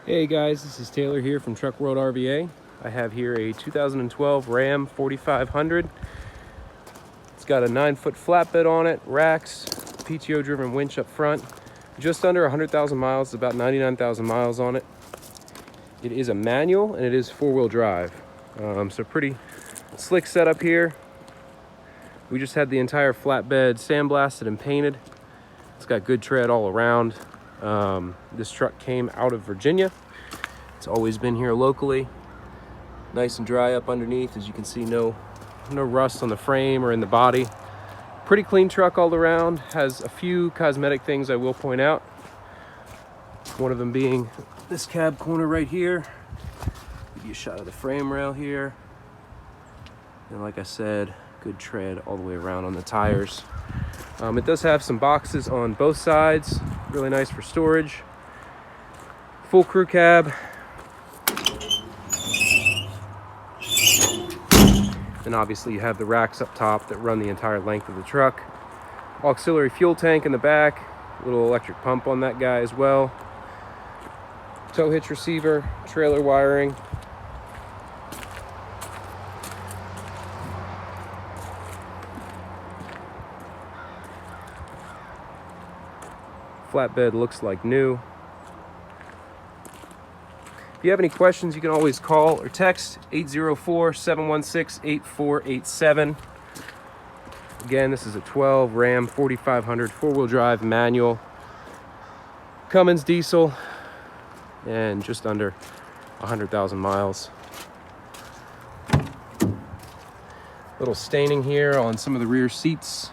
Hey guys, this is Taylor here from Truck World RVA. I have here a 2012 Ram 4500. It's got a 9-foot flatbed on it, racks, PTO driven winch up front. Just under 100,000 miles, about 99,000 miles on it. It is a manual and it is 4-wheel drive. So pretty slick setup here. We just had the entire flatbed sandblasted and painted. It's got good tread all around. This truck came out of Virginia. It's always been here locally. Nice and dry up underneath. As you can see, no rust on the frame or in the body. Pretty clean truck all around. Has a few cosmetic things I will point out. One of them being this cab corner right here. Give you a shot of the frame rail here. And like I said, good tread all the way around on the tires. It does have some boxes on both sides. Really nice for storage. Full crew cab. And obviously you have the racks up top that run the entire length of the truck. Auxiliary fuel tank in the back. Little electric pump on that guy as well. Tow hitch receiver, trailer wiring. Flatbed looks like new. If you have any questions, you can always call or text 804-716-8487. Again, this is a 12 Ram 4500 4-wheel drive manual. Cummins diesel and just under 100,000 miles. Little staining here on some of the rear seats.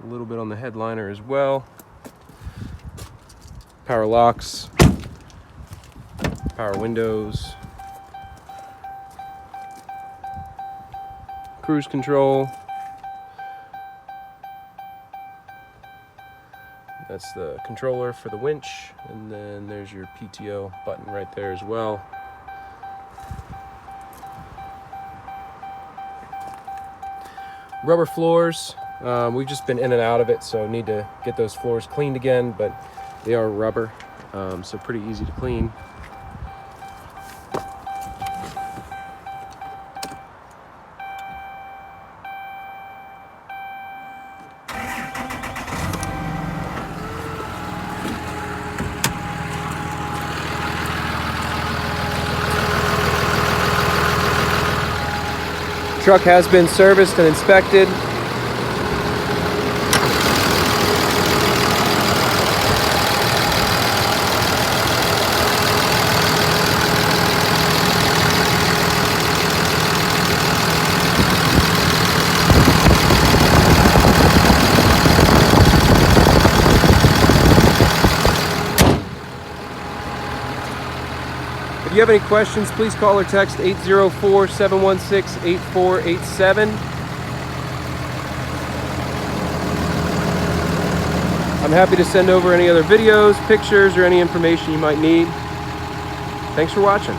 A little bit on the headliner as well. Power locks, power windows, cruise control. That's the controller for the winch, and then there's your PTO button right there as well. Rubber floors. We've just been in and out of it, so need to get those floors cleaned again, but they are rubber, so pretty easy to clean. Truck has been serviced and inspected. If you have any questions, please call or text 804-716-8487. I'm happy to send over any other videos, pictures, or any information you might need. Thanks for watching.